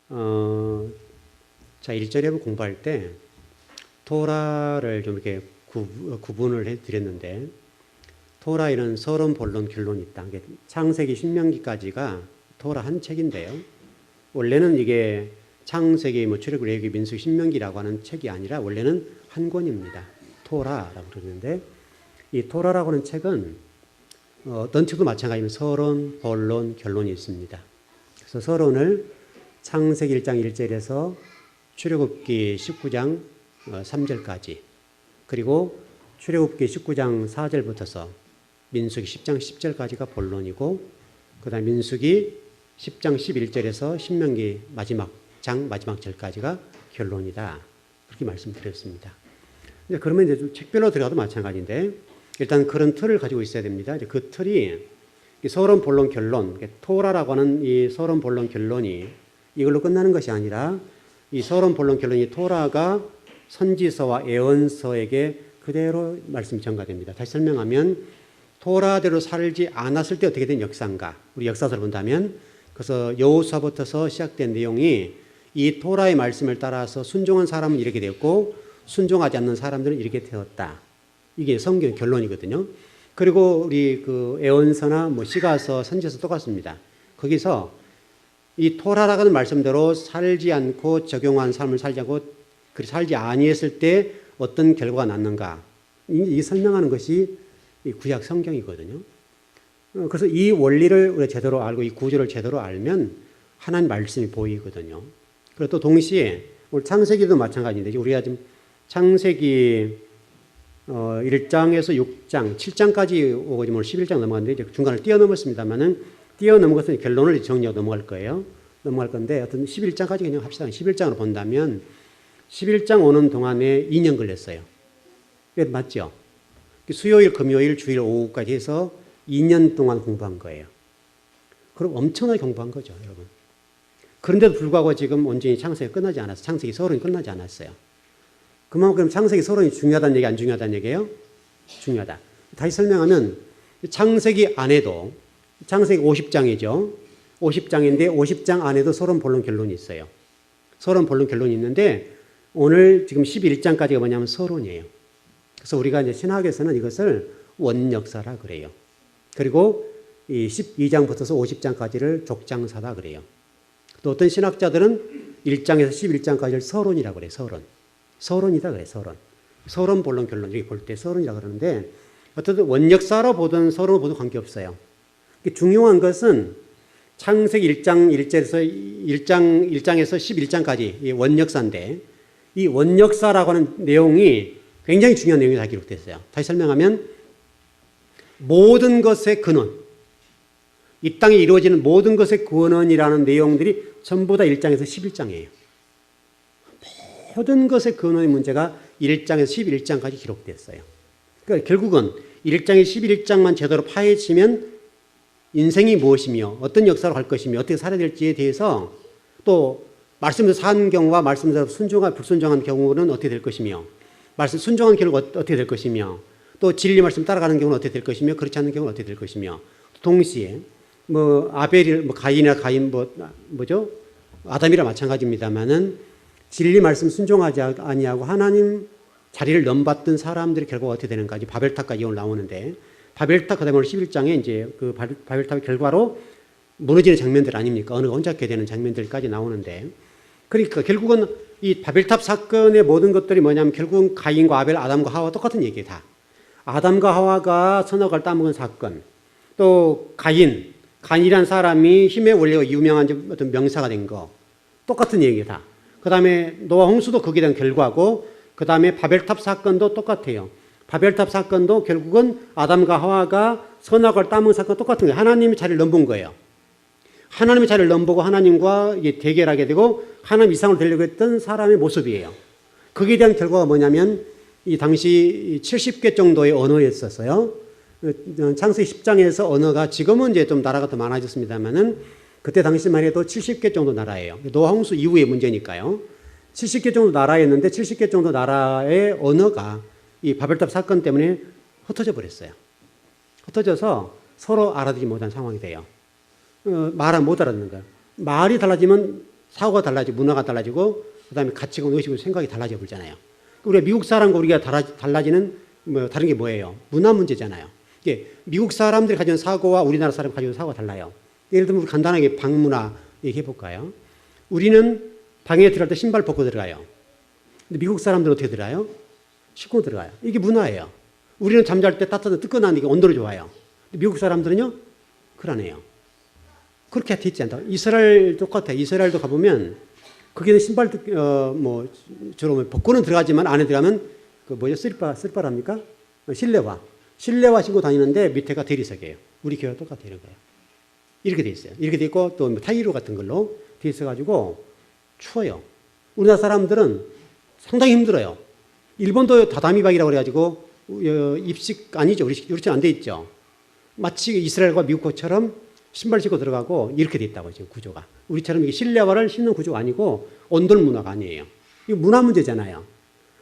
자, 1절에 공부할 때 토라를 좀 이렇게 구분을 해드렸는데, 토라에는 서론, 본론, 결론이 있다. 창세기, 신명기까지가 토라 한 책인데요. 원래는 이게 창세기, 출애굽기, 민수기, 신명기라고 하는 책이 아니라 원래는 한 권입니다. 토라라고 그러는데, 이 토라라고 하는 책은 어떤 책도 마찬가지로 서론, 본론, 결론이 있습니다. 그래서 서론을 창세기 1장 1절에서 출애굽기 19장 3절까지, 그리고 출애굽기 19장 4절부터서 민수기 10장 10절까지가 본론이고, 그 다음 민수기 10장 11절에서 신명기 마지막 절까지가 결론이다. 그렇게 말씀드렸습니다. 그러면 이제 책별로 들어가도 마찬가지인데, 일단 그런 틀을 가지고 있어야 됩니다. 이제 그 틀이 서론, 본론, 결론, 토라라고 하는 이 서론, 본론, 결론이 이걸로 끝나는 것이 아니라, 이 서론, 본론, 결론이 토라가 선지서와 예언서에게 그대로 말씀이 전가됩니다. 다시 설명하면, 토라대로 살지 않았을 때 어떻게 된 역사인가, 우리 역사서를 본다면, 그래서 여호수아부터서 시작된 내용이 이 토라의 말씀을 따라서 순종한 사람은 이렇게 되었고, 순종하지 않는 사람들은 이렇게 되었다. 이게 성경 결론이거든요. 그리고 우리 그 예언서나 시가서, 선지서 똑같습니다. 거기서 이 토라라고 하는 말씀대로 살지 않고 적용한 삶을 살지 않고 살지 아니했을 때 어떤 결과가 났는가, 이 설명하는 것이 이 구약 성경이거든요. 그래서 이 원리를 우리가 제대로 알고 이 구조를 제대로 알면 하나님 말씀이 보이거든요. 그리고 또 동시에 오늘 창세기도 마찬가지인데, 우리가 지금 창세기 1장에서 6장, 7장까지 오고 오늘 11장 넘어갔는데, 이제 중간을 뛰어넘었습니다만은, 뛰어넘어서 결론을 정리하고 넘어갈 건데, 어떤 11장까지 그냥 합시다. 11장으로 본다면 11장 오는 동안에 2년 걸렸어요. 맞죠? 수요일, 금요일, 주일, 오후까지 해서 2년 동안 공부한 거예요. 그럼 엄청나게 공부한 거죠, 여러분. 그런데도 불구하고 지금 온전히 창세기가 끝나지 않았어요. 창세기 서론이 끝나지 않았어요. 그만큼 창세기 서론이 중요하다는 얘기, 안 중요하다는 얘기예요? 중요하다. 다시 설명하면, 창세기 안에도, 창세기 50장이죠. 50장인데 50장 안에도 서론, 본론, 결론이 있어요. 서론, 본론, 결론이 있는데, 오늘 지금 11장까지가 뭐냐면 서론이에요. 그래서 우리가 이제 신학에서는 이것을 원역사라 그래요. 그리고 이 12장부터서 50장까지를 족장사다 그래요. 또 어떤 신학자들은 1장에서 11장까지를 서론이라고 그래요. 서론이다 그래요. 서론, 본론, 결론 이렇게 볼 때 서론이라고 그러는데, 어쨌든 원역사로 보든 서론으로 보든 관계없어요. 중요한 것은 창세기 1장 1장에서 11장까지 이 원역사인데, 이 원역사라고 하는 내용이 굉장히 중요한 내용이 다 기록됐어요. 다시 설명하면, 모든 것의 근원, 이 땅에 이루어지는 모든 것의 근원이라는 내용들이 전부 다 1장에서 11장이에요. 모든 것의 근원의 문제가 1장에서 11장까지 기록됐어요. 그러니까 결국은 1장에서 11장만 제대로 파헤치면 인생이 무엇이며 어떤 역사로 갈 것이며 어떻게 살아야 될지에 대해서, 또 말씀대로 산 경우와 말씀대로 순종한 불순종한 경우는 어떻게 될 것이며, 말씀 순종한 결과 어떻게 될 것이며, 또 진리 말씀 따라가는 경우는 어떻게 될 것이며, 그렇지 않는 경우는 어떻게 될 것이며, 동시에 아벨이 가인이나 아담이라 마찬가지입니다만은, 진리 말씀 순종하지 아니하고 하나님 자리를 넘봤던 사람들의 결과가 어떻게 되는가, 바벨탑까지 오늘 나오는데, 바벨탑 그다음에 오늘 11장에 이제 그 바벨탑의 결과로 무너지는 장면들 아닙니까? 언어가 혼잡게 되는 장면들까지 나오는데, 그러니까 결국은 이 바벨탑 사건의 모든 것들이 뭐냐면, 결국은 가인과 아벨, 아담과 하와 똑같은 얘기예요. 다 아담과 하와가 선악을 따먹은 사건, 또 가인이라는 사람이 힘의 원리가 유명한 어떤 명사가 된 거, 똑같은 얘기예요. 다. 그 다음에 노아 홍수도 거기에 대한 결과고, 그 다음에 바벨탑 사건도 똑같아요. 바벨탑 사건도 결국은 아담과 하와가 선악을 따먹은 사건과 똑같은 거예요. 하나님이 자리를 넘본 거예요. 하나님의 자리를 넘보고 하나님과 이게 대결하게 되고 하나님 이상을 되려고 했던 사람의 모습이에요. 거기에 대한 결과가 뭐냐면, 이 당시 70개 정도의 언어였었어요. 창세기 10장에서 언어가, 지금은 이제 좀 나라가 더 많아졌습니다만은, 그때 당시만 해도 70개 정도 나라예요. 노아 홍수 이후의 문제니까요. 70개 정도 나라였는데 70개 정도 나라의 언어가 이 바벨탑 사건 때문에 흩어져 버렸어요. 흩어져서 서로 알아듣지 못한 상황이 돼요. 말을 못 알아듣는 거예요. 말이 달라지면 사고가 달라지고 문화가 달라지고 그다음에 가치관, 의식과 생각이 달라져 버리잖아요. 우리가 미국 사람과 우리가 달라지는 뭐 다른 게 뭐예요? 문화 문제잖아요. 이게 미국 사람들이 가지는 사고와 우리나라 사람이 가지는 사고가 달라요. 예를 들면 우리 간단하게 방 문화 얘기해 볼까요? 우리는 방에 들어갈 때 신발 벗고 들어가요. 근데 미국 사람들은 어떻게 들어가요? 신고 들어가요. 이게 문화예요. 우리는 잠잘 때 따뜻한 뜨끈한 이게 온도를 좋아해요. 미국 사람들은요? 그러네요. 그렇게 돼 있지 않다. 이스라엘 똑같아. 이스라엘도 가보면 거기는 신발 뭐 주로 벗고는 들어가지만 안에 들어가면 그 뭐죠? 슬리퍼랍니까? 실내화 신고 다니는데 밑에가 대리석이에요. 우리 교회가 똑같아 이런 거예요. 이렇게 돼 있어요. 이렇게 돼 있고 또 뭐 타이로 같은 걸로 돼 있어가지고 추워요. 우리나라 사람들은 상당히 힘들어요. 일본도 다다미방이라고 그래가지고 입식 아니죠. 우리처럼 안 돼 있죠. 마치 이스라엘과 미국처럼 신발 신고 들어가고 이렇게 돼 있다고 지금 구조가. 우리처럼 이게 실내화를 신는 구조가 아니고 온돌 문화가 아니에요. 이거 문화 문제잖아요.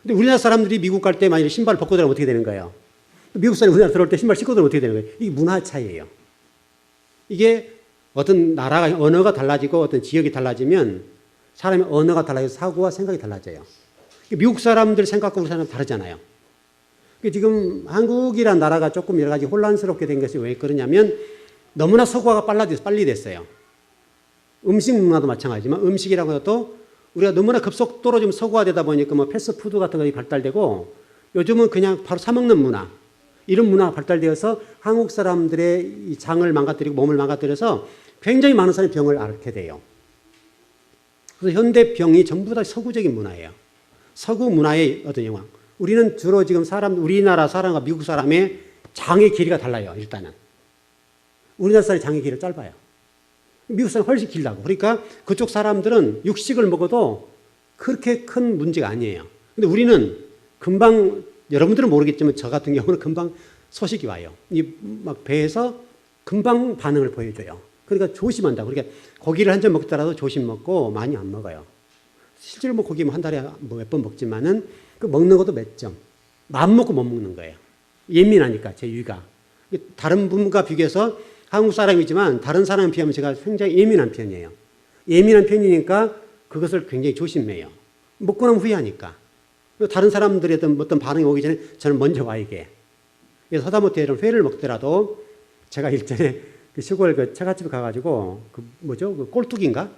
근데 우리나라 사람들이 미국 갈 때 만약에 신발 벗고 들어가면 어떻게 되는 거예요? 미국 사람이 우리나라 들어올 때 신발 신고 들어오면 어떻게 되는 거예요? 이게 문화 차이예요. 이게 어떤 나라가 언어가 달라지고 어떤 지역이 달라지면 사람의 언어가 달라져서 사고와 생각이 달라져요. 미국 사람들 생각과 우리 사람 다르잖아요. 지금 한국이라는 나라가 조금 여러 가지 혼란스럽게 된 것이 왜 그러냐면 너무나 서구화가 빨리 됐어요. 음식 문화도 마찬가지지만 음식이라고 해도 우리가 너무나 급속도로 좀 서구화되다 보니까 뭐 패스트푸드 같은 것이 발달되고 요즘은 그냥 바로 사 먹는 문화 이런 문화가 발달되어서 한국 사람들의 이 장을 망가뜨리고 몸을 망가뜨려서 굉장히 많은 사람이 병을 앓게 돼요. 그래서 현대병이 전부 다 서구적인 문화예요. 서구 문화의 어떤 영향. 우리는 주로 지금 우리나라 사람과 미국 사람의 장의 길이가 달라요. 일단은. 우리나라 사람의 장의 길이가 짧아요. 미국 사람이 훨씬 길다고. 그러니까 그쪽 사람들은 육식을 먹어도 그렇게 큰 문제가 아니에요. 근데 우리는 금방, 여러분들은 모르겠지만 저 같은 경우는 금방 소식이 와요. 막 배에서 금방 반응을 보여줘요. 그러니까 조심한다. 그러니까 고기를 한 점 먹더라도 조심 먹고 많이 안 먹어요. 실제로 뭐 고기 한 달에 뭐 몇 번 먹지만은 그 먹는 것도 몇 점. 마음 먹고 못 먹는 거예요. 예민하니까 제 위가. 다른 분과 비교해서 한국 사람이지만 다른 사람에 비하면 제가 굉장히 예민한 편이에요. 예민한 편이니까 그것을 굉장히 조심해요. 먹고 나면 후회하니까. 다른 사람들의 어떤 반응이 오기 전에 저는 먼저 와 이게. 그래서 하다못해 이런 회를 먹더라도 제가 일전에 그 시골 그 처갓집에 가가지고 그 뭐죠? 그 꼴뚜기인가?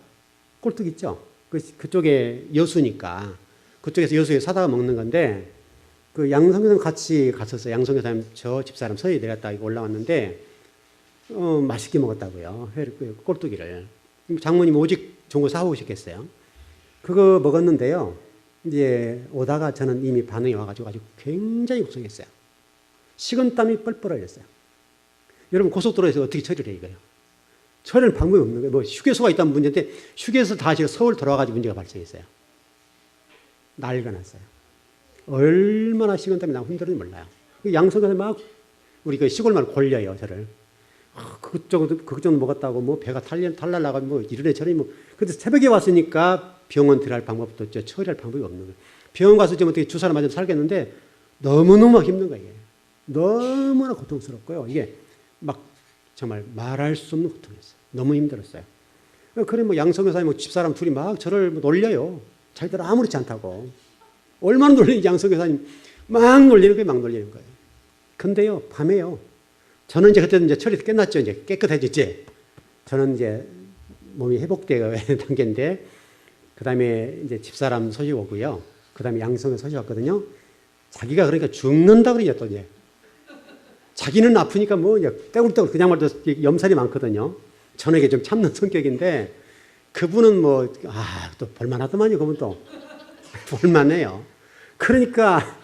꼴뚜기 있죠? 그쪽에 여수니까 그쪽에서 여수에 사다가 먹는 건데 그 양성교사님 같이 갔었어요. 양성교사님 저 집사람 서해 내렸다 올라왔는데 맛있게 먹었다고요. 회를 꼴뚜기를. 장모님 오직 좋은 거 사오셨겠어요. 그거 먹었는데요. 이제 오다가 저는 이미 반응이 와가지고 아주 굉장히 고생했어요. 식은땀이 뻘뻘 흘렸어요. 여러분 고속도로에서 어떻게 처리를 해 이거요? 처리할 방법이 없는 거예요. 뭐 휴게소가 있다는 문제인데 휴게소 다시 서울 돌아와가지고 문제가 발생했어요. 난리가 났어요. 얼마나 식은땀이 나고 힘들었는지 몰라요. 양성에서 막 우리 그 시골 말 골려요 저를. 그쪽 정도 먹었다고 뭐 배가 탈날라가 뭐 이러네 저러네 뭐. 근데 새벽에 왔으니까 병원 들어갈 방법도 없죠. 처리할 방법이 없는 거예요. 병원 가서 좀 어떻게 주사를 맞으면 살겠는데 너무너무 힘든 거예요. 너무나 고통스럽고요. 이게 막 정말 말할 수 없는 고통이었어요. 너무 힘들었어요. 그래 뭐 양성여사님 뭐 집사람 둘이 막 저를 놀려요. 자기들 아무렇지 않다고. 얼마나 놀리는지 양성여사님 막 놀리는 거예요. 막 놀리는 거예요. 근데요 밤에요. 저는 이제 그때는 이제 처리 끝났죠. 이제 깨끗해졌지. 저는 이제 몸이 회복되어 단계인데 그 다음에 이제 집사람 소식 오고요. 그 다음에 양성의 소식 왔거든요. 자기가 그러니까 죽는다 그러죠 또 이제. 자기는 아프니까 뭐 떼굴떼굴 그냥 말도 염살이 많거든요. 저녁에 좀 참는 성격인데 그분은 뭐 또 볼만하더만요. 그분 또 볼만해요. 그러니까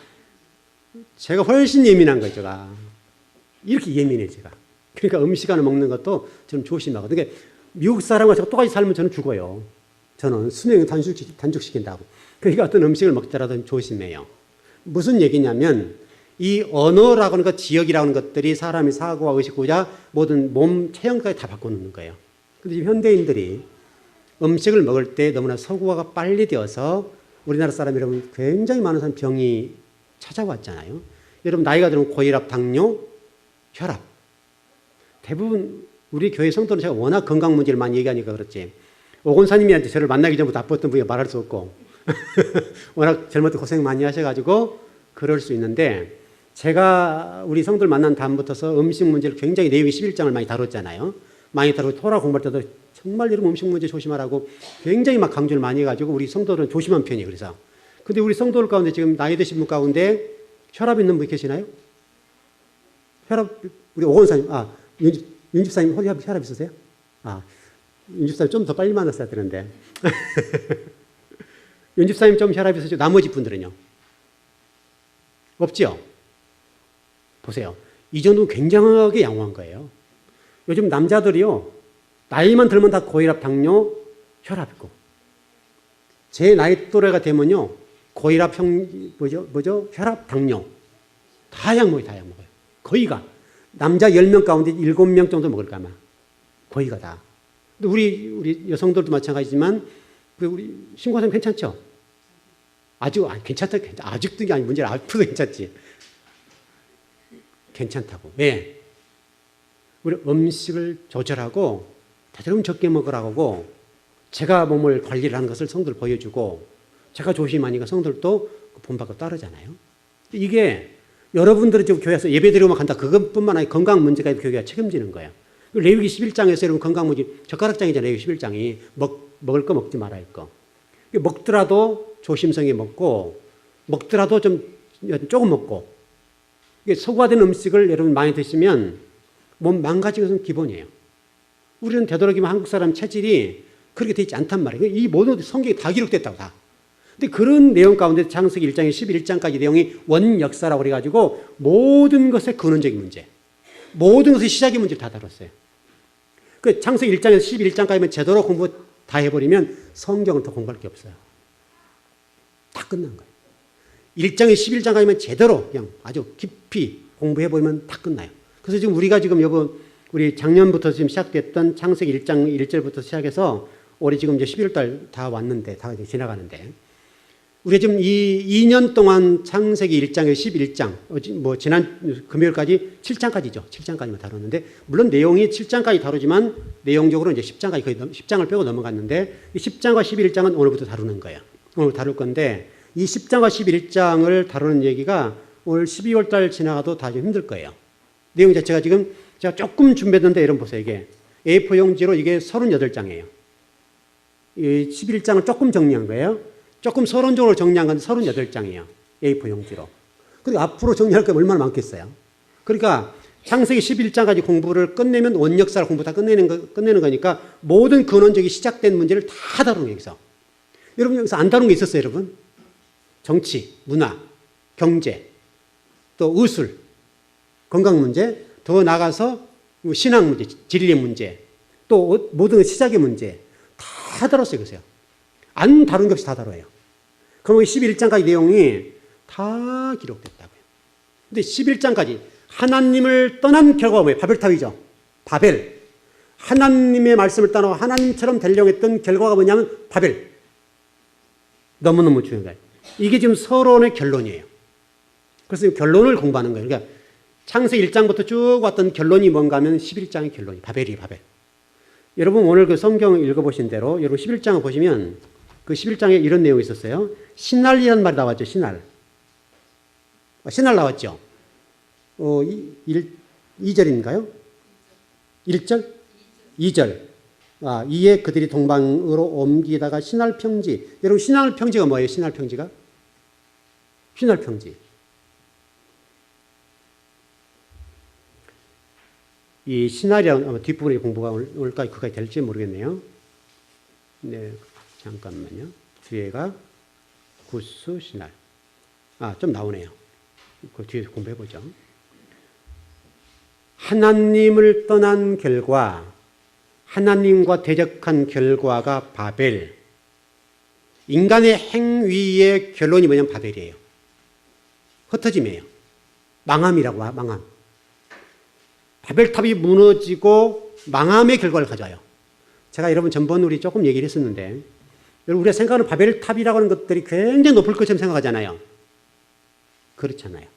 제가 훨씬 예민한 거죠. 제가 이렇게 예민해 제가. 그러니까 음식 하나 먹는 것도 저는 조심하거든요. 그러니까 미국 사람과 제가 똑같이 살면 저는 죽어요. 저는 수명을 단축시킨다고. 그러니까 어떤 음식을 먹더라도 조심해요. 무슨 얘기냐면 이 언어라고 하는 것, 지역이라고 하는 것들이 사람이 사고와 의식구자 모든 몸 체형까지 다 바꿔놓는 거예요. 근데 지금 현대인들이 음식을 먹을 때 너무나 서구화가 빨리 되어서 우리나라 사람 여러분 굉장히 많은 사람 병이 찾아왔잖아요. 여러분 나이가 들면 고혈압, 당뇨, 혈압. 대부분 우리 교회 성도는 제가 워낙 건강 문제를 많이 얘기하니까 그렇지. 오건사님이 저를 만나기 전부터 아팠던 분이 말할 수 없고 워낙 젊을 때 고생 많이 하셔가지고 그럴 수 있는데 제가 우리 성도를 만난 다음부터서 음식 문제를 굉장히 레위기 11장을 많이 다뤘잖아요. 많이 다루고 토라 공부할 때도 정말 여러분 음식 문제 조심하라고 굉장히 막 강조를 많이 해가지고 우리 성도들은 조심한 편이에요. 그래서 근데 우리 성도들 가운데 지금 나이 드신 분 가운데 혈압 있는 분 계시나요? 혈압 우리 오건사님 윤집사님 혈압 있으세요? 윤집사님 좀 더 빨리 만났어야 되는데 윤집사님 좀 혈압 있으시죠? 나머지 분들은요? 없죠? 보세요. 이 정도는 굉장하게 양호한 거예요. 요즘 남자들이요, 나이만 들면 다 고혈압, 당뇨, 혈압 있고. 제 나이 또래가 되면요, 고혈압, 혈압, 당뇨. 다 약먹어요, 다 약먹어요. 거의가. 남자 10명 가운데 7명 정도 먹을까, 아마. 거의가 다. 근데 우리 여성들도 마찬가지지만, 우리 신고선 괜찮죠? 괜찮다. 아직도 아니, 문제는 앞으로도 괜찮지. 괜찮다고. 왜? 우리 음식을 조절하고 대체로 적게 먹으라고 하고 제가 몸을 관리를 하는 것을 성도들 보여주고 제가 조심하니까 성도들도 본받고 따르잖아요. 이게 여러분들이 지금 교회에서 예배드리고만 간다. 그것뿐만 아니라 건강 문제가 교회가 책임지는 거예요. 레위기 11장에서 여러분 건강 문제 젓가락장이잖아요. 레위기 11장이 먹을 거 먹지 말아야 할 거. 먹더라도 조심성에 먹고 먹더라도 조금 먹고 이게 소화된 음식을 여러분 많이 드시면 몸 망가지는 것은 기본이에요. 우리는 되도록이면 한국 사람 체질이 그렇게 되어 있지 않단 말이에요. 이 모든 성경에 다 기록됐다고 다. 근데 그런 내용 가운데 창세기 1장에 11장까지 내용이 원역사라고 그래가지고 모든 것의 근원적인 문제, 모든 것의 시작의 문제를 다 다뤘어요. 그 창세기 1장에서 11장까지만 제대로 공부 다 해버리면 성경을 더 공부할 게 없어요. 다 끝난 거예요. 1장에 11장까지만 제대로 그냥 아주 깊이 공부해보면 다 끝나요. 그래서 지금 우리가 우리 작년부터 지금 시작됐던 창세기 1장 1절부터 시작해서 올해 지금 이제 11월 달 다 왔는데, 다 이제 지나가는데, 우리가 지금 이 2년 동안 창세기 1장에 11장, 지난 금요일까지 7장까지죠. 7장까지만 다뤘는데, 물론 내용이 7장까지 다루지만 내용적으로 이제 10장까지 거의 10장을 빼고 넘어갔는데, 이 10장과 11장은 오늘부터 다루는 거예요. 오늘 다룰 건데, 이 10장과 11장을 다루는 얘기가 올 12월 달 지나가도 다 좀 힘들 거예요. 내용 자체가 지금 제가 조금 준비했는데 여러분 보세요. 이게 A4 용지로 이게 38장이에요. 이 11장을 조금 정리한 거예요. 조금 서론적으로 정리한 건 38장이에요. A4 용지로. 그리고 앞으로 정리할 게 얼마나 많겠어요. 그러니까 창세기 11장까지 공부를 끝내면 원역사를 공부 다 끝내는 거니까 모든 근원적이 시작된 문제를 다 다루는 거예요. 여기서. 여러분 여기서 안 다룬 게 있었어요, 여러분? 정치, 문화, 경제, 또 의술, 건강 문제, 더 나가서 신앙 문제, 진리 문제, 또 모든 시작의 문제 다 다뤘어요. 그래서요. 안 다룬 게 없이 다 다뤄요. 그럼 11장까지 내용이 다 기록됐다고요. 근데 11장까지 하나님을 떠난 결과가 뭐예요? 바벨탑이죠. 바벨. 하나님의 말씀을 따라 하나님처럼 되려고 했던 결과가 뭐냐면 바벨. 너무너무 중요한 거예요. 이게 지금 서론의 결론이에요. 그래서 결론을 공부하는 거예요. 그러니까 창세기 1장부터 쭉 왔던 결론이 뭔가 하면 11장의 결론이 바벨이에요. 바벨. 여러분 오늘 그 성경 읽어보신 대로 여러분 11장을 보시면 그 11장에 이런 내용이 있었어요. 신할이라는 말이 나왔죠. 신할. 신할 나왔죠. 2절인가요? 1절? 2절. 이에 그들이 동방으로 옮기다가 신할 평지. 여러분 신할 평지가 뭐예요? 신할 평지가? 신할 평지. 이 신할이라는 뒷부분의 공부가 오늘까지 그까지 될지 모르겠네요. 네, 잠깐만요. 뒤에가 구스 신할. 좀 나오네요. 그 뒤에서 공부해보죠. 하나님을 떠난 결과, 하나님과 대적한 결과가 바벨. 인간의 행위의 결론이 뭐냐면 바벨이에요. 흩어짐이에요. 망함이라고, 망함. 바벨탑이 무너지고 망함의 결과를 가져와요. 제가 여러분 전번 우리 조금 얘기를 했었는데, 여러분 우리가 생각하는 바벨탑이라고 하는 것들이 굉장히 높을 것처럼 생각하잖아요. 그렇잖아요.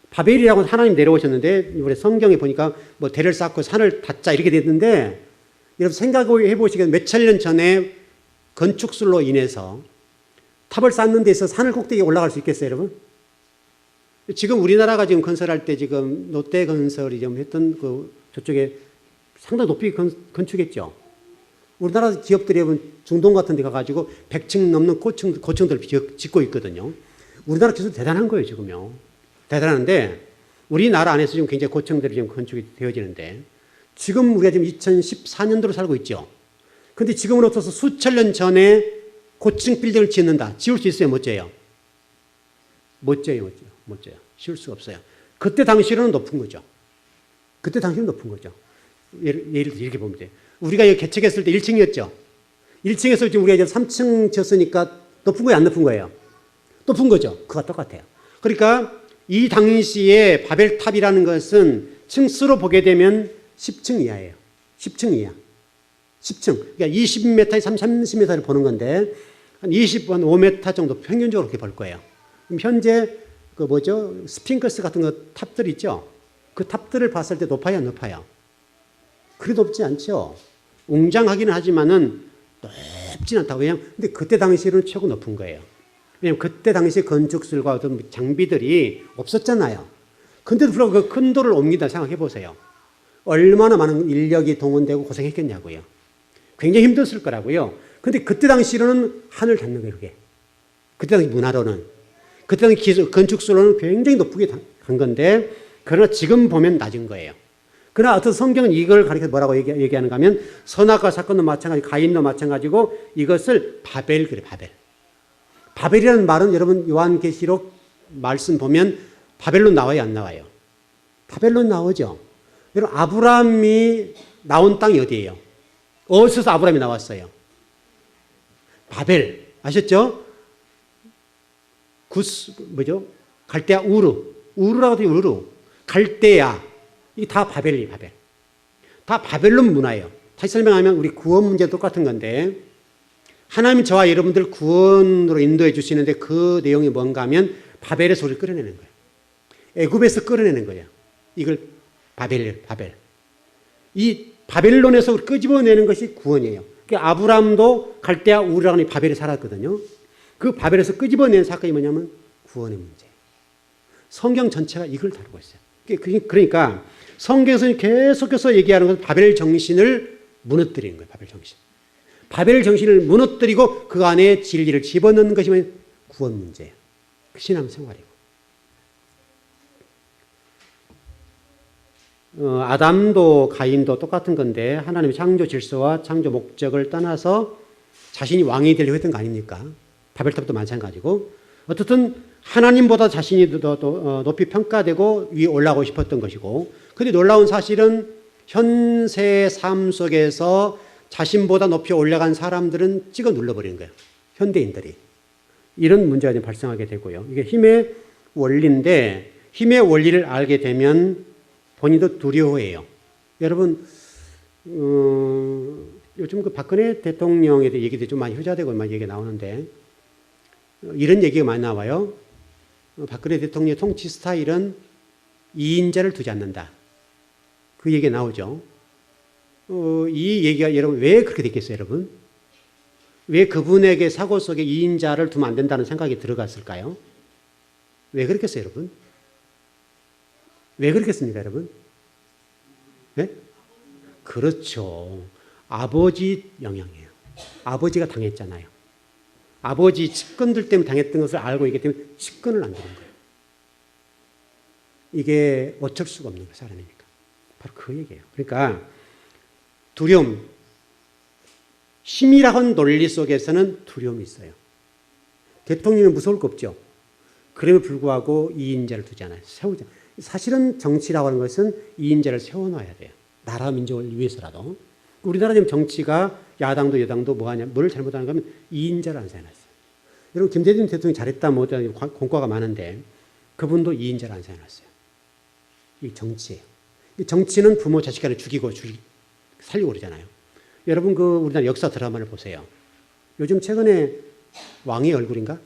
바벨이라고 하나님 내려오셨는데, 우리 성경에 보니까 뭐 대를 쌓고 산을 닫자 이렇게 됐는데, 여러분 생각해 보시면 몇천 년 전에 건축술로 인해서 탑을 쌓는 데 있어서 산을 꼭대기에 올라갈 수 있겠어요, 여러분? 지금 우리나라가 지금 건설할 때 지금 롯데건설이 좀 했던 그 저쪽에 상당히 높이 건축했죠. 우리나라 기업들이 중동 같은 데 가가지고 100층 넘는 고층들을 짓고 있거든요. 우리나라 기술 대단한 거예요, 지금요. 대단한데 우리나라 안에서 지금 굉장히 고층들이 지금 건축이 되어지는데 지금 우리가 지금 2014년도로 살고 있죠. 근데 지금은 어떠서 수천 년 전에 고층 빌딩을 짓는다. 지을 수 있어요, 못 져요? 못 져요. 지을 수가 없어요. 그때 당시로는 높은 거죠. 그때 당시는 높은 거죠. 예를 들어 이렇게 보면 돼요. 우리가 여기 개척했을 때 1층이었죠. 1층에서 지금 우리가 이제 3층 졌으니까 높은 거예요, 안 높은 거예요? 높은 거죠. 그거 똑같아요. 그러니까 이 당시에 바벨탑이라는 것은 층수로 보게 되면 10층 이하예요. 10층 이하. 10층. 그러니까 20m에 30m를 보는 건데 한 5m 정도 평균적으로 그렇게 볼 거예요. 그럼 현재 그 뭐죠? 스핑크스 같은 거 탑들 있죠? 그 탑들을 봤을 때 높아요, 안 높아요? 그리 높지 않죠. 웅장하기는 하지만은 높진 않다고. 왜냐하면 근데 그때 당시에는 최고 높은 거예요. 왜냐하면 그때 당시 건축술과 어떤 장비들이 없었잖아요. 근데도 불구하고 그 큰 돌을 옮긴다 생각해 보세요. 얼마나 많은 인력이 동원되고 고생했겠냐고요. 굉장히 힘들었을 거라고요. 근데 그때 당시로는 하늘 닿는 거예요, 그게. 그때 당시 문화로는. 그때 당시 기술, 건축술로는 굉장히 높게 간 건데, 그러나 지금 보면 낮은 거예요. 그러나 어떤 성경은 이걸 가리켜 뭐라고 얘기하는가 하면 선악과 사건도 마찬가지, 가인도 마찬가지고 이것을 바벨 그래, 바벨. 바벨이라는 말은 여러분 요한계시록 말씀 보면 바벨론 나와요, 안 나와요? 바벨론 나오죠. 여러분 아브라함이 나온 땅이 어디예요? 어디서 아브라함이 나왔어요? 바벨. 아셨죠? 뭐죠? 갈대아 우르라고 해요, 우르. 갈대아. 이게 다 바벨이에요, 바벨. 다 바벨론 문화예요. 다시 설명하면 우리 구원 문제 똑같은 건데 하나님이 저와 여러분들 구원으로 인도해 주시는데 그 내용이 뭔가 하면 바벨에서 우리를 끌어내는 거예요. 애굽에서 끌어내는 거예요. 이걸 바벨. 이 바벨론에서 우리 끄집어내는 것이 구원이에요. 그러니까 아브라함도 갈대아 우르라는 바벨에 살았거든요. 그 바벨에서 끄집어낸 사건이 뭐냐면 구원의 문제예요. 성경 전체가 이걸 다루고 있어요. 그러니까 성경에서 계속해서 얘기하는 것은 바벨 정신을 무너뜨리는 거예요. 바벨 정신. 바벨 정신을 무너뜨리고 그 안에 진리를 집어넣는 것이 구원 문제예요. 그 신앙 생활이고. 아담도 가인도 똑같은 건데 하나님의 창조 질서와 창조 목적을 떠나서 자신이 왕이 되려고 했던 거 아닙니까? 바벨탑도 마찬가지고 어떻든 하나님보다 자신이 더 높이 평가되고 위에 올라가고 싶었던 것이고, 그런데 놀라운 사실은 현세 삶 속에서 자신보다 높이 올라간 사람들은 찍어 눌러버리는 거예요. 현대인들이. 이런 문제가 좀 발생하게 되고요. 이게 힘의 원리인데 힘의 원리를 알게 되면 본인도 두려워해요. 여러분 요즘 그 박근혜 대통령에 대해 얘기도 좀 많이 효자되고 많이 얘기가 나오는데 이런 얘기가 많이 나와요. 박근혜 대통령의 통치 스타일은 2인자를 두지 않는다. 그 얘기가 나오죠. 이 얘기가 여러분 왜 그렇게 됐겠어요, 여러분? 왜 그분에게 사고 속에 2인자를 두면 안 된다는 생각이 들어갔을까요? 왜 그렇겠어요, 여러분? 왜 그렇겠습니까, 여러분? 네? 그렇죠. 아버지 영향이에요. 아버지가 당했잖아요. 아버지 측근들 때문에 당했던 것을 알고 있기 때문에 측근을 안 두는 거예요. 이게 어쩔 수가 없는 거예요, 사람이니까. 바로 그 얘기예요. 그러니까 두려움, 힘이라는 논리 속에서는 두려움이 있어요. 대통령이 무서울 거 없죠. 그럼에도 불구하고 2인자를 두지 않아요. 세우지 않아요. 사실은 정치라고 하는 것은 2인자를 세워놔야 돼요. 나라 민족을 위해서라도. 우리나라 지금 정치가 야당도 여당도 뭘 잘못하는가 하면 2인자를 안 세워놨어요. 여러분 김대중 대통령이 잘했다 뭐다 공과가 많은데 그분도 2인자를 안 세워놨어요. 이 정치예요. 이 정치는 부모 자식 간에 죽이고 살리고 그러잖아요. 여러분 그 우리나라 역사 드라마를 보세요. 요즘 최근에 왕의 얼굴인가?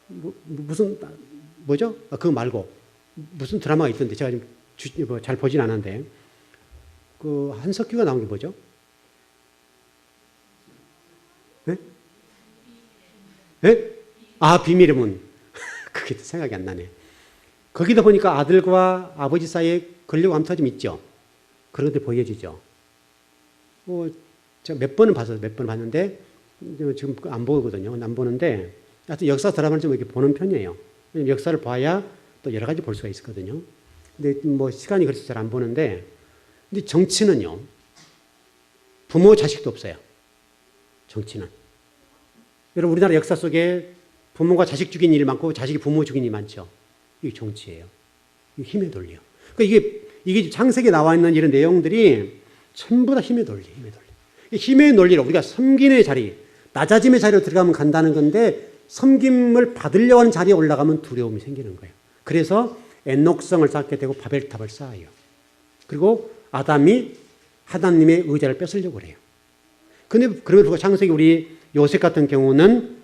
무슨 뭐죠? 그거 말고 무슨 드라마가 있던데 제가 지금 잘 보진 않았는데 그 한석규가 나온 게 뭐죠? 예? 아, 비밀의 문. 그게 생각이 안 나네. 거기다 보니까 아들과 아버지 사이에 권력 암투가 좀 있죠. 그런 것들이 보여지죠. 제가 몇 번은 봤어요. 몇 번 봤는데, 지금 안 보거든요. 안 보는데, 하여튼 역사 드라마를 좀 이렇게 보는 편이에요. 역사를 봐야 또 여러 가지 볼 수가 있거든요. 근데 뭐 시간이 그래서 잘 안 보는데, 근데 정치는요, 부모 자식도 없어요. 정치는. 여러분, 우리나라 역사 속에 부모가 자식 죽인 일이 많고 자식이 부모 죽인 일이 많죠. 이게 정치예요. 이게 힘의 논리요. 그러니까 이게 창세기에 나와 있는 이런 내용들이 전부 다 힘의 논리, 힘의 논리. 힘의 논리로 우리가 섬김의 자리, 낮아짐의 자리로 들어가면 간다는 건데 섬김을 받으려고 하는 자리에 올라가면 두려움이 생기는 거예요. 그래서 엔녹성을 쌓게 되고 바벨탑을 쌓아요. 그리고 아담이 하나님의 의자를 뺏으려고 그래요. 근데 그럼에도 불구하고 창세기 우리 요셉 같은 경우는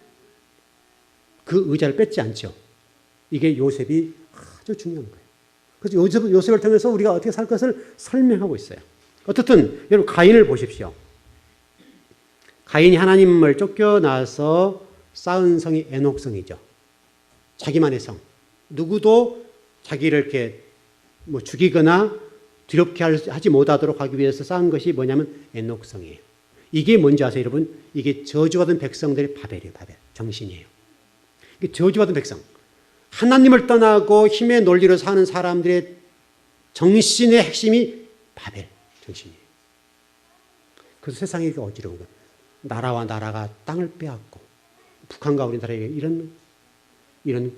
그 의자를 뺏지 않죠. 이게 요셉이 아주 중요한 거예요. 그래서 요셉을 통해서 우리가 어떻게 살 것을 설명하고 있어요. 어떻든 여러분 가인을 보십시오. 가인이 하나님을 쫓겨나서 쌓은 성이 에녹성이죠. 자기만의 성. 누구도 자기를 이렇게 뭐 죽이거나 두렵게 하지 못하도록 하기 위해서 쌓은 것이 뭐냐면 에녹성이에요. 이게 뭔지 아세요, 여러분? 이게 저주받은 백성들의 바벨이에요, 바벨. 정신이에요. 이게 저주받은 백성. 하나님을 떠나고 힘의 논리로 사는 사람들의 정신의 핵심이 바벨 정신이에요. 그래서 세상이 어지러운 거예요. 나라와 나라가 땅을 빼앗고 북한과 우리나라의 이런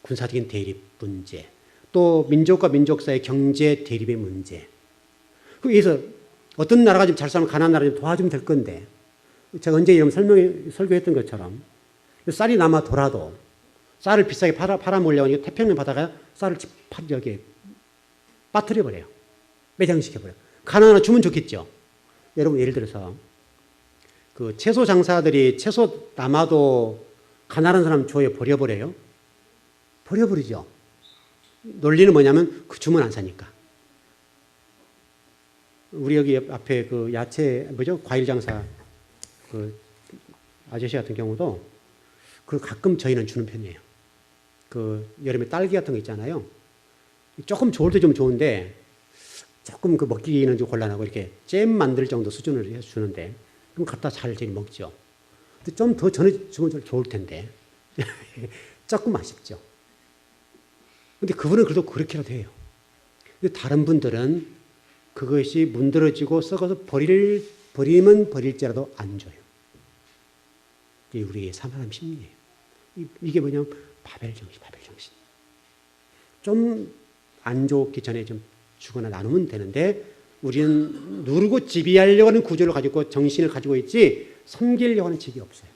군사적인 대립 문제, 또 민족과 민족 사이의 경제 대립의 문제. 그래서 어떤 나라가 좀 잘 살면 가난한 나라 좀 도와주면 될 건데, 제가 언제 이런 설교했던 것처럼 쌀이 남아돌아도 쌀을 비싸게 팔아먹으려고 태평양 바다가 쌀을 여기에 빠뜨려버려요. 매장시켜버려요. 가난하나 주면 좋겠죠. 여러분 예를 들어서 그 채소 장사들이 채소 남아도 가난한 사람 줘요? 버려버려요? 버려버리죠. 논리는 뭐냐면 그 주면 안 사니까. 우리 여기 앞에 그 야채 과일 장사 그 아저씨 같은 경우도 그 가끔 저희는 주는 편이에요. 그 여름에 딸기 같은 거 있잖아요. 조금 좋을 때 좀 좋은데 조금 그 먹기는 좀 곤란하고 이렇게 잼 만들 정도 수준을 해서 주는데 그럼 갖다 잘 먹죠. 근데 좀 더 전에 주면 좋을 텐데 조금 아쉽죠. 근데 그분은 그래도 그렇게라도 해요. 근데 다른 분들은 그것이 문드러지고 썩어서 버리면 버릴지라도 안 줘요. 이게 우리의 사람 심리예요. 이게 뭐냐면 바벨 정신. 좀 안 좋기 전에 좀 주거나 나누면 되는데 우리는 누르고 지배하려고 하는 구조를 가지고 정신을 가지고 있지 섬기려고 하는 직이 없어요.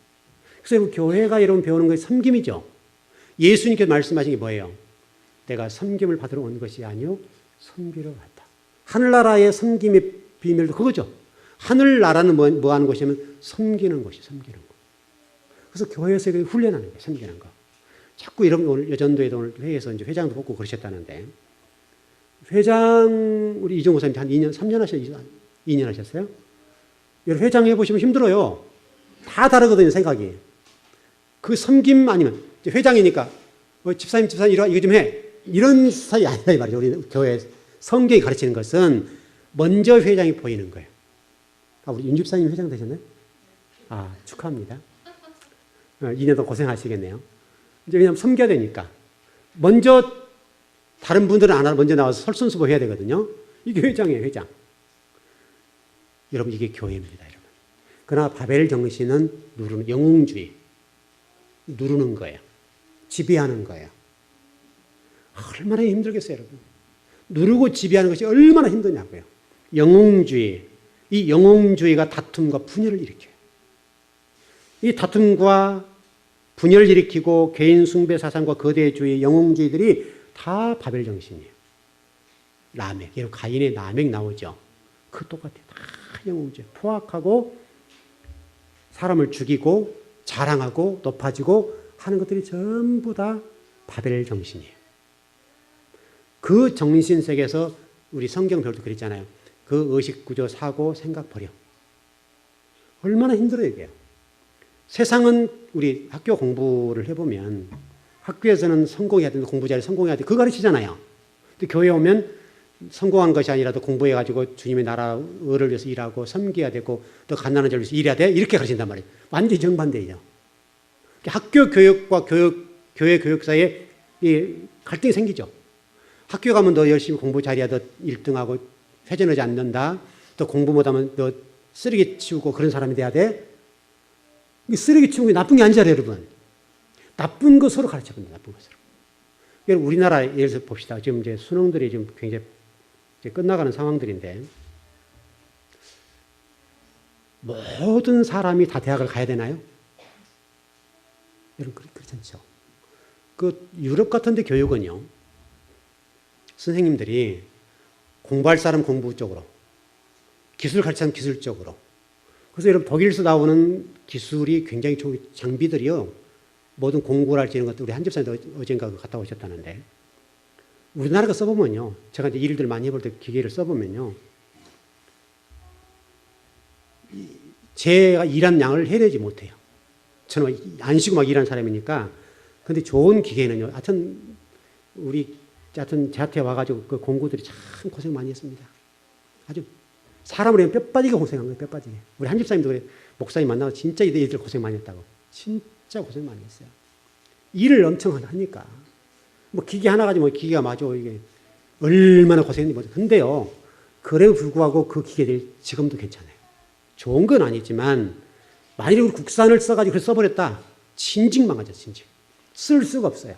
그래서 여러분 교회가 여러분 배우는 것이 섬김이죠. 예수님께서 말씀하신 게 뭐예요? 내가 섬김을 받으러 온 것이 아니요 섬기러 왔다. 하늘나라의 섬김의 비밀도 그거죠. 하늘나라는 뭐 하는 곳이냐면 섬기는 곳이 섬기는 곳. 그래서 교회에서 훈련하는 거예요. 섬기는 거. 자꾸 이런 오늘 여전도에도 오늘 회의에서 이제 회장도 뽑고 그러셨다는데 회장 우리 이종호 사님 한 2년 3년 하셨어요? 2년 하셨어요? 여러분 회장 해보시면 힘들어요. 다 다르거든요 생각이. 그 섬김 아니면 회장이니까 집사님 이거 좀 해. 이런 사이 아니라 이 말이죠. 우리 교회 성경이 가르치는 것은 먼저 회장이 보이는 거예요. 우리 윤 집사님 회장 되셨나요? 축하합니다. 2년 더 고생하시겠네요. 이제 왜냐하면 섬겨야 되니까. 먼저 다른 분들은 안 하고 먼저 나와서 설선수보 해야 되거든요. 이게 회장이에요, 회장. 여러분 이게 교회입니다, 여러분. 그러나 바벨 정신은 누르는 영웅주의. 누르는 거예요. 지배하는 거예요. 얼마나 힘들겠어요, 여러분. 누르고 지배하는 것이 얼마나 힘드냐고요. 영웅주의. 이 영웅주의가 다툼과 분열을 일으켜요. 이 다툼과 분열을 일으키고 개인 숭배 사상과 거대주의, 영웅주의들이 다 바벨 정신이에요. 라멕, 여러분 가인의 라멕 나오죠. 그 똑같아요. 다 영웅주의. 포악하고 사람을 죽이고 자랑하고 높아지고 하는 것들이 전부 다 바벨 정신이에요. 그 정신 세계에서 우리 성경 배울 때 그랬잖아요. 그 의식 구조, 사고, 생각 버려. 얼마나 힘들어요, 이게. 세상은 우리 학교 공부를 해보면 학교에서는 성공해야 된다, 공부 잘해 성공해야 돼. 그거 가르치잖아요. 근데 교회 오면 성공한 것이 아니라도 공부해가지고 주님의 나라를 위해서 일하고 섬겨야 되고 또 가난한 자를 위해서 일해야 돼. 이렇게 가르친단 말이에요. 완전히 정반대예요. 학교 교육과 교회 교육 사이에 이 갈등이 생기죠. 학교 가면 너 열심히 공부 잘해야 너 1등하고 회전하지 않는다. 또 공부 못하면 너 쓰레기 치우고 그런 사람이 돼야 돼. 쓰레기 치우는 게 나쁜 게 아니잖아요, 여러분. 나쁜 거 서로 가르쳐줍니다. 나쁜 거 서로. 여러분, 우리나라 예를 들어 봅시다. 지금 이제 수능들이 지금 굉장히 이제 끝나가는 상황들인데 모든 사람이 다 대학을 가야 되나요? 여러분, 그렇지 않죠. 그 유럽 같은 데 교육은요, 선생님들이 공부할 사람 공부 쪽으로, 기술 가르치는 사람 기술 쪽으로. 그래서 여러분, 독일에서 나오는 기술이 굉장히 좋은 장비들이요, 모든 공구를 할지 이런 것도 우리 한 집사님도 어젠가 갔다 오셨다는데, 우리나라가 써보면요, 제가 이제 일들 많이 해볼 때 기계를 써보면요, 제가 일한 양을 해내지 못해요. 저는 안 쉬고 막 일하는 사람이니까. 근데 좋은 기계는요, 하여튼 저한테 와가지고 그 공구들이 참 고생 많이 했습니다. 아주 사람을 뼈 빠지게 고생한 거예요, 뼈 빠지게. 우리 한 집사님도 그래, 목사님 만나서 진짜 이들 고생 많이 했다고. 진짜 고생 많이 했어요. 일을 엄청 하니까. 뭐 기계 하나 가지고 뭐 기계가 맞아, 이게 얼마나 고생했는지. 근데요, 그래도 불구하고 그 기계들이 지금도 괜찮아요. 좋은 건 아니지만, 만약에 우리 국산을 써가지고 그걸 써버렸다. 진즉 망하죠, 진즉. 쓸 수가 없어요.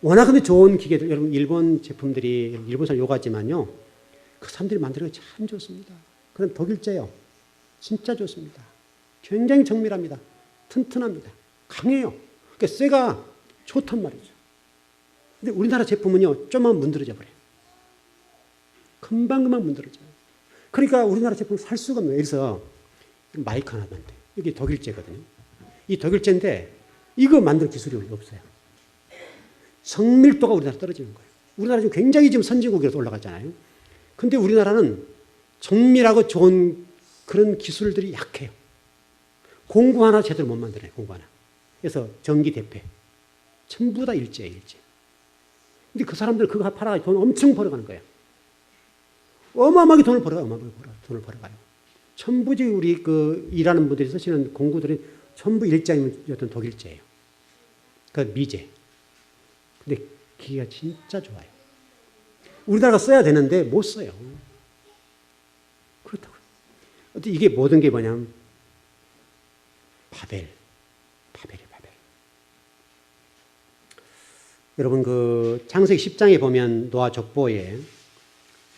워낙 근데 좋은 기계들, 여러분, 일본 제품들이, 일본 사람 요가지만요, 그 사람들이 만드는 게 참 좋습니다. 그럼 독일제요. 진짜 좋습니다. 굉장히 정밀합니다. 튼튼합니다. 강해요. 그러니까 쇠가 좋단 말이죠. 근데 우리나라 제품은요, 좀만 문드러져 버려요. 금방금방 문드러져요. 그러니까 우리나라 제품 살 수가 없네요. 그래서 마이크 하나 만들. 이게 독일제거든요. 이 독일제인데 이거 만들 기술이 없어요. 성밀도가 우리나라 떨어지는 거예요. 우리나라 지금 굉장히 지금 선진국에서 올라갔잖아요. 근데 우리나라는 정밀하고 좋은 그런 기술들이 약해요. 공구 하나 제대로 못 만드네요. 공구 하나. 그래서 전기 대패. 전부 다 일제예요, 일제. 근데 그 사람들 그거 팔아가지고 돈 엄청 벌어가는 거예요. 어마어마하게 돈을 벌어가요. 어마어마하게 돈을 벌어가요. 전부 우리 그 일하는 분들이 쓰시는 공구들이 전부 일제이면 어떤 독일제예요. 그 미제. 근데 기계가 진짜 좋아요. 우리나라가 써야 되는데 못 써요. 그렇다고요. 이게 모든 게 뭐냐면 바벨이에요, 바벨. 여러분, 그 창세기 10장에 보면 노아 족보에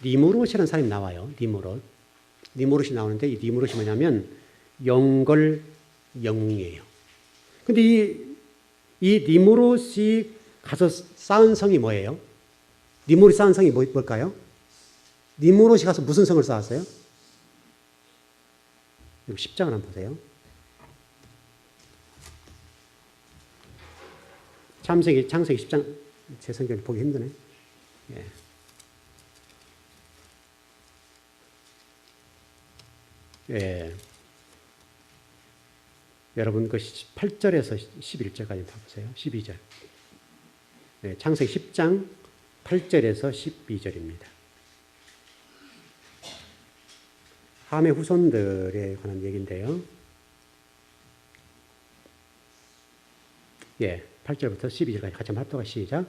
니무롯이라는 사람이 나와요. 니무롯이 나오는데 이 니무롯이 뭐냐면 영걸 영웅이에요. 근데 이 니무롯이 가서 쌓은 성이 뭐예요? 니무롯이 쌓은 성이 뭘까요? 니무롯이 가서 무슨 성을 쌓았어요? 여기 10장을 한번 보세요. 창세기 10장, 제 성경을 보기 힘드네. 예. 예. 여러분, 그 8절에서 11절까지 다 보세요. 12절. 네, 창세기 10장 8절에서 12절입니다. 함의 후손들에 관한 얘기인데요. 예, 8절부터 12절까지 같이 한번 합독하 시작.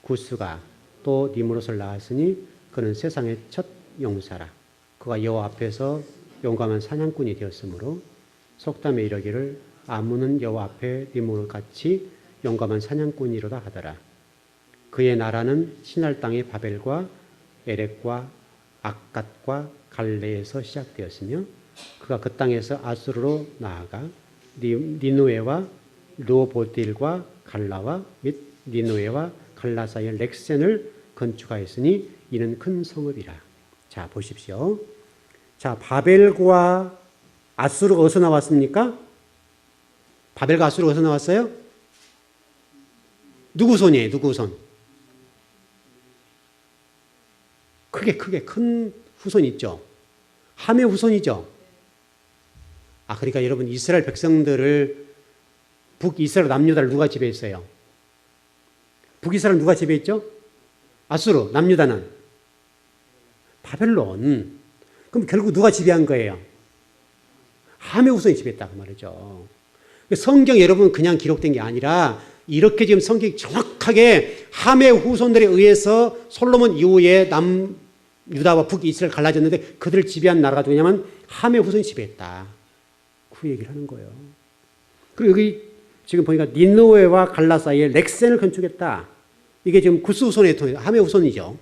구스가 또 니므롯을 낳았으니 그는 세상의 첫 용사라. 그가 여호와 앞에서 용감한 사냥꾼이 되었으므로 속담에 이르기를 아무는 여호와 앞에 니므롯같이 용감한 사냥꾼이로다 하더라. 그의 나라는 시날 땅의 바벨과 에렉과 악갓과 갈레에서 시작되었으며 그가 그 땅에서 아수르로 나아가 니누에와 르호보딜과 갈라와 및 니누에와 갈라 사이에 렉센을 건축하였으니 이는 큰 성읍이라. 자, 보십시오. 자, 바벨과 아수르가 어디서 나왔습니까? 바벨과 아수르가 어디서 나왔어요? 누구 손이에요? 누구 손? 크게 큰 후손이 있죠. 함의 후손이죠. 그러니까 여러분, 이스라엘 백성들을 북이스라엘 남유다를 누가 지배했어요? 북이스라엘 누가 지배했죠? 아수르. 남유다는 바벨론. 그럼 결국 누가 지배한 거예요? 함의 후손이 지배했다 그 말이죠. 성경 여러분 그냥 기록된 게 아니라 이렇게 지금 성경이 정확하게 함의 후손들에 의해서 솔로몬 이후에 남유다와 북이스라엘 갈라졌는데 그들을 지배한 나라가 누구냐면 함의 후손이 지배했다. 그 얘기를 하는 거예요. 그리고 여기 지금 보니까 니느웨와 갈라 사이에 렉센을 건축했다. 이게 지금 구스 후손의 함의 후손이죠.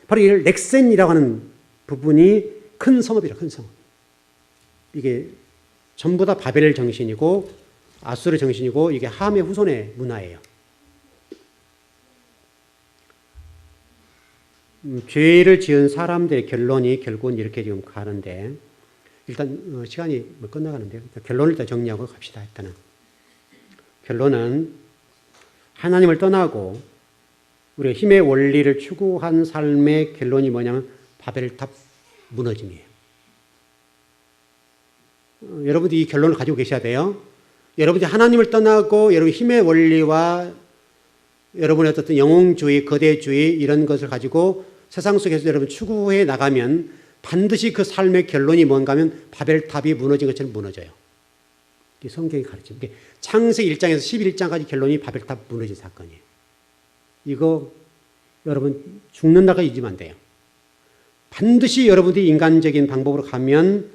바로 이 렉센이라고 하는 부분이 큰 성읍이라 큰 성읍. 이게 전부 다 바벨 정신이고 아수르 정신이고 이게 함의 후손의 문화예요. 죄를 지은 사람들의 결론이 결국은 이렇게 지금 가는데 일단 시간이 끝나가는데요. 결론을 일단 정리하고 갑시다. 일단은 결론은 하나님을 떠나고 우리가 힘의 원리를 추구한 삶의 결론이 뭐냐면 바벨탑 무너짐이에요. 여러분들이 이 결론을 가지고 계셔야 돼요. 여러분들이 하나님을 떠나고 여러분 힘의 원리와 여러분의 어떤 영웅주의, 거대주의 이런 것을 가지고 세상 속에서 여러분 추구해 나가면 반드시 그 삶의 결론이 뭔가 하면 바벨탑이 무너진 것처럼 무너져요. 이게 성경이 가르치는 게 창세기 1장에서 11장까지 결론이 바벨탑 무너진 사건이에요. 이거 여러분 죽는 날까지 잊으면 안 돼요. 반드시 여러분들이 인간적인 방법으로 가면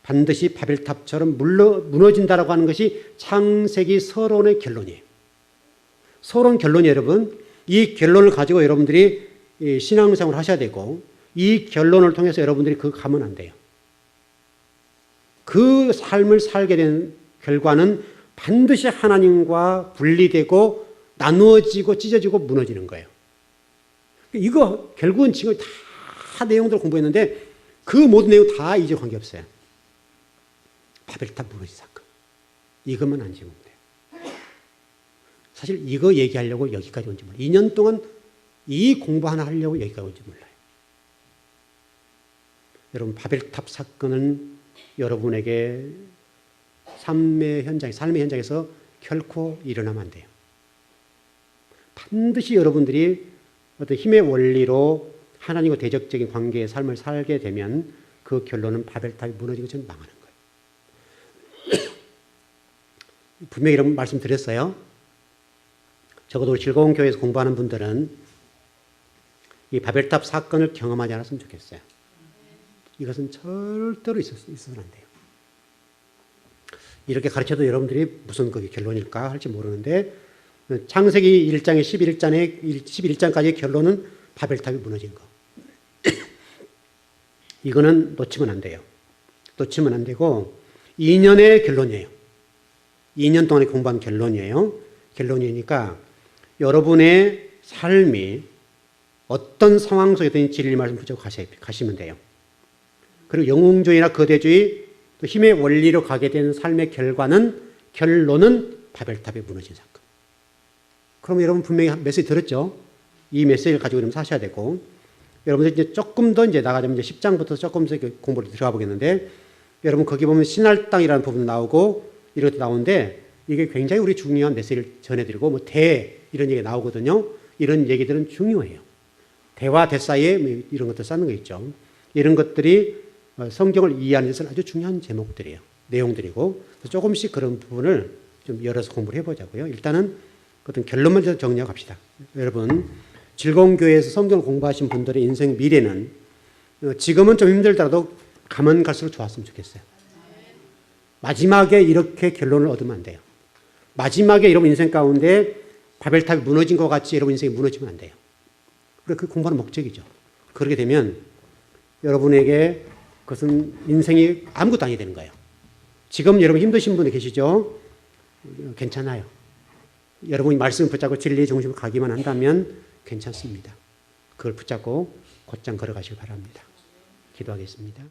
반드시 바벨탑처럼 무너진다라고 하는 것이 창세기 서론의 결론이에요. 서론 결론이 여러분 이 결론을 가지고 여러분들이 신앙생활을 하셔야 되고 이 결론을 통해서 여러분들이 그거 가면 안 돼요. 그 삶을 살게 된 결과는 반드시 하나님과 분리되고 나누어지고 찢어지고 무너지는 거예요. 이거 결국은 지금 다 내용들을 공부했는데 그 모든 내용 다 이제 관계없어요. 바벨탑 무너진 사건. 이것만 안 지우면 돼요. 사실 이거 얘기하려고 여기까지 온지 몰라요. 2년 동안 이 공부 하나 하려고 여기까지 온지 몰라요. 여러분 바벨탑 사건은 여러분에게 삶의 현장에서 결코 일어나면 안 돼요. 반드시 여러분들이 어떤 힘의 원리로 하나님과 대적적인 관계의 삶을 살게 되면 그 결론은 바벨탑이 무너지고 전 망하는 거예요. 분명히 이런 말씀 드렸어요. 적어도 즐거운 교회에서 공부하는 분들은 이 바벨탑 사건을 경험하지 않았으면 좋겠어요. 이것은 절대로 있어서는 안 돼요. 이렇게 가르쳐도 여러분들이 무슨 그게 결론일까 할지 모르는데 창세기 1장의 11장까지의 결론은 바벨탑이 무너진 거. 이거는 놓치면 안 돼요. 놓치면 안 되고 2년의 결론이에요. 2년 동안에 공부한 결론이에요. 결론이니까 여러분의 삶이 어떤 상황 속에든 진리 말씀 붙잡고 가시면 돼요. 그리고 영웅주의나 거대주의 또 힘의 원리로 가게 된 삶의 결론은 바벨탑이 무너진 사건. 그럼 여러분 분명히 메시지 들었죠? 이 메시지를 가지고 여러분 사셔야 되고 여러분들 이제 조금 더 이제 나가자면 이제 10장부터 조금 더 공부를 들어가 보겠는데 여러분 거기 보면 신할 땅이라는 부분 나오고 이런 것도 나오는데 이게 굉장히 우리 중요한 메시지를 전해드리고 뭐 이런 얘기가 나오거든요. 이런 얘기들은 중요해요. 대와 대 사이에 이런 것들 쌓는 거 있죠. 이런 것들이 성경을 이해하는 데서는 아주 중요한 제목들이에요. 내용들이고 조금씩 그런 부분을 좀 열어서 공부를 해보자고요. 일단은 어떤 결론만 정리하고 갑시다. 여러분 즐거운 교회에서 성경을 공부하신 분들의 인생 미래는 지금은 좀 힘들더라도 가면 갈수록 좋았으면 좋겠어요. 마지막에 이렇게 결론을 얻으면 안 돼요. 마지막에 여러분 인생 가운데 바벨탑이 무너진 것 같이 여러분 인생이 무너지면 안 돼요. 그 공부하는 목적이죠. 그렇게 되면 여러분에게 그것은 인생이 아무것도 아니게 되는 거예요. 지금 여러분 힘드신 분이 계시죠? 괜찮아요. 여러분이 말씀을 붙잡고 진리의 중심으로 가기만 한다면 괜찮습니다. 그걸 붙잡고 곧장 걸어가시기 바랍니다. 기도하겠습니다.